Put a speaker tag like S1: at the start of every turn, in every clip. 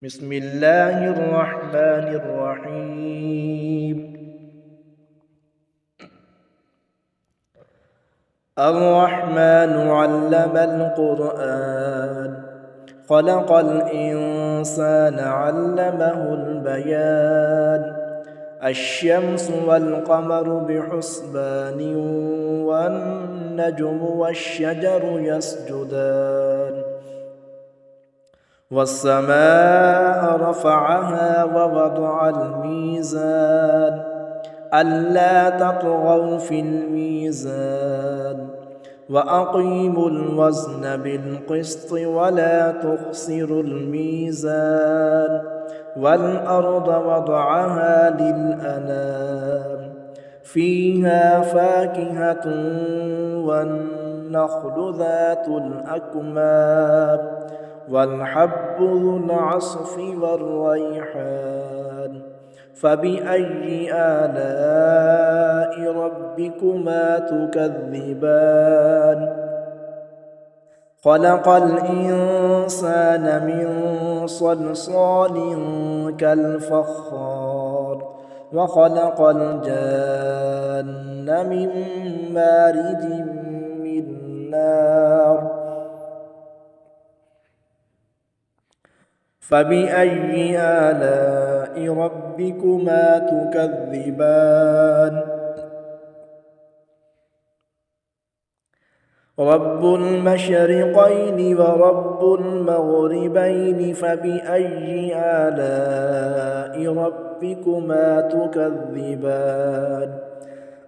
S1: بسم الله الرحمن الرحيم. الرحمن علم القرآن، خلق الإنسان علمه البيان. الشمس والقمر بحسبان، والنجم والشجر يسجدان. والسماء رفعها ووضع الميزان، ألا تطغوا في الميزان. وأقيموا الوزن بالقسط ولا تخسروا الميزان. والأرض وضعها للأنام، فيها فاكهة والنخل ذات الأكمام، والحب ذو العصف والريحان. فبأي آلاء ربكما تكذبان؟ خلق الإنسان من صلصال كالفخار، وخلق الجان من مارج من نار. فبأي آلاء ربكما تكذبان؟ رب المشرقين ورب المغربين، فبأي آلاء ربكما تكذبان؟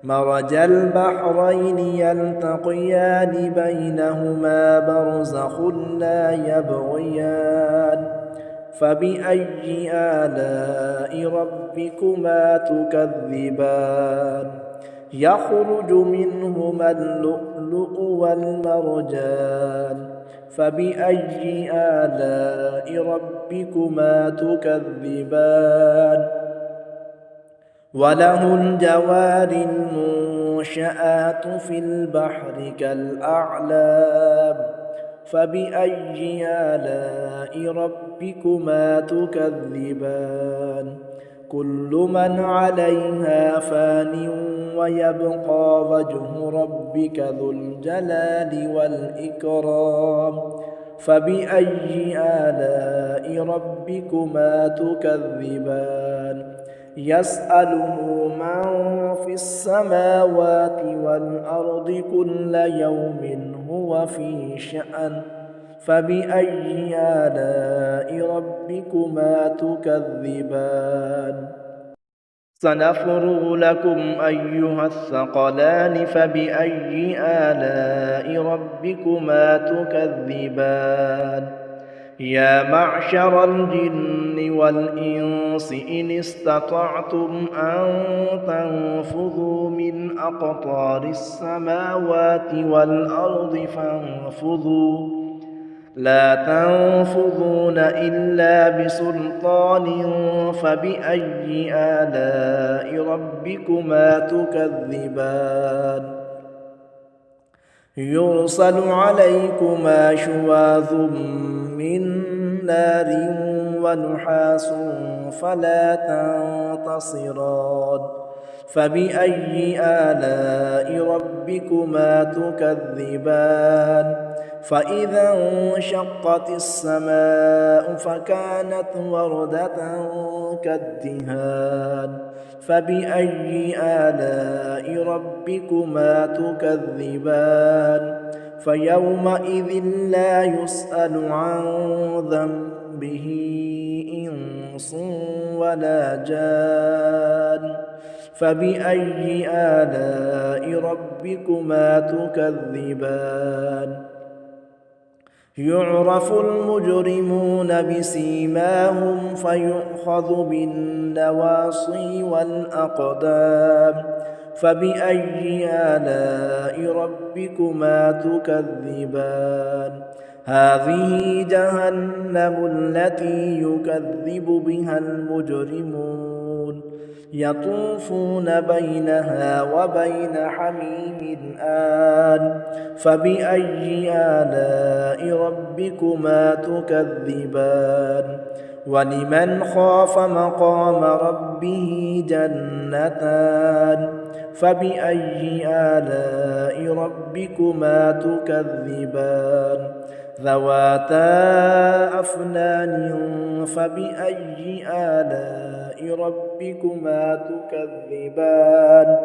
S1: مرج البحرين يلتقيان، بينهما برزخ لا يبغيان. فبأي آلاء ربكما تكذبان؟ يخرج منهما اللؤلؤ والمرجان. فبأي آلاء ربكما تكذبان؟ وله الجوار المنشآت في البحر كالأعلام. فبأي آلاء ربكما تكذبان؟ كل من عليها فان، ويبقى وجه ربك ذو الجلال والإكرام. فبأي آلاء ربكما تكذبان؟ يسأله من في السماوات والأرض كل يوم هو في شأن. فبأي آلاء ربكما تكذبان؟ سنفرغ لكم أيها الثقلان، فبأي آلاء ربكما تكذبان؟ يا معشر الجن والإنس إن استطعتم أن تنفذوا من أقطار السماوات والأرض فانفذوا، لا تنفذون إلا بسلطان. فبأي آلاء ربكما تكذبان؟ يرسل عليكما شواظ من نار ونحاس فلا تنتصران. فبأي آلاء ربكما تكذبان؟ فإذا انشقت السماء فكانت وردة كالدهان. فبأي آلاء ربكما تكذبان؟ فيومئذ لا يسأل عن ذنبه إنس ولا جان. فبأي آلاء ربكما تكذبان؟ يعرف المجرمون بسيماهم، فيؤخذ بالنواصي والأقدام. فبأي آلاء ربكما تكذبان؟ هذه جهنم التي يكذب بها المجرمون، يطوفون بينها وبين حميم آن. فبأي آلاء ربكما تكذبان؟ ولمن خاف مقام ربه جنتان فبأي آلاء ربكما تكذبان ذواتا أفنان فبأي آلاء ربكما تكذبان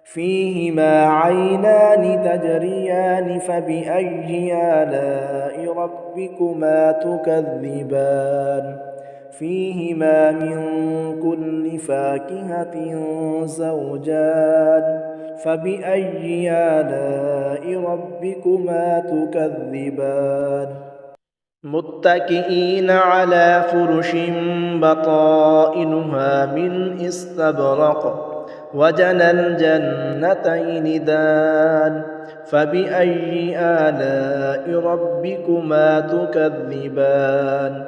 S1: فيهما عينان تجريان فبأي آلاء ربكما تكذبان فيهما من كل فاكهة زوجان فبأي آلاء ربكما تكذبان متكئين على فرش بطائنها من استبرق وجنى الجنتين دان فبأي آلاء ربكما تكذبان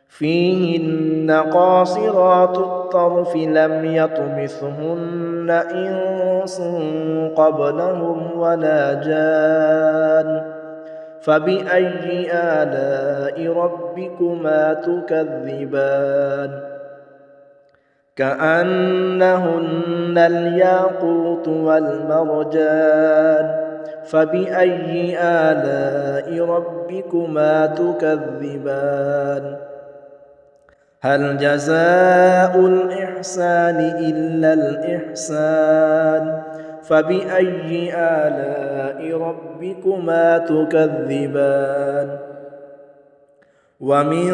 S1: فيهن قاصرات الطرف لم يطمثهن إنس قبلهم ولا جان فبأي آلاء ربكما تكذبان كأنهن الياقوت والمرجان فبأي آلاء ربكما تكذبان هل جزاء الإحسان إلا الإحسان فبأي آلاء ربكما تكذبان ومن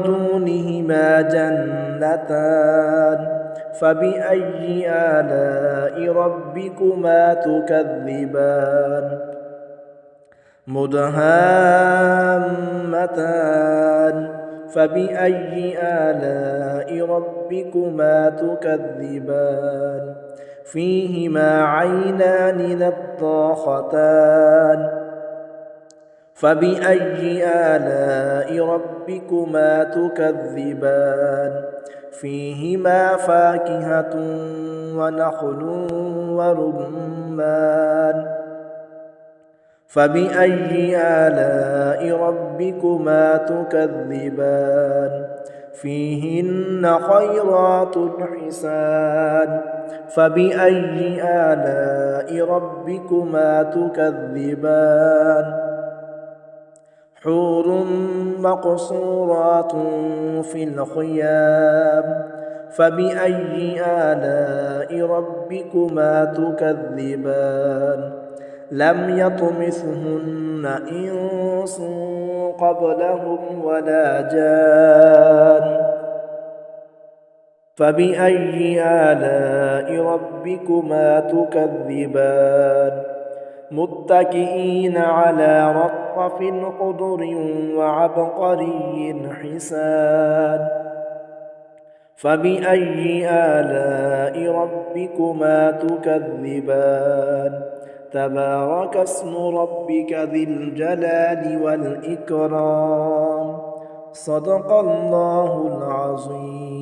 S1: دونهما جنتان فبأي آلاء ربكما تكذبان مدهامتان فبأي آلاء ربكما تكذبان فيهما عينان نضاختان فبأي آلاء ربكما تكذبان فيهما فاكهة ونخل ورمان فبأي آلاء ربكما تكذبان فيهن خيرات حسان فبأي آلاء ربكما تكذبان حور مقصورات في الخيام فبأي آلاء ربكما تكذبان لم يطمثهن إنس قبلهم ولا جان فبأي آلاء ربكما تكذبان متكئين على رفرف خضر وعبقري حسان فبأي آلاء ربكما تكذبان تبارك اسم ربك ذي الجلال والإكرام صدق الله العظيم.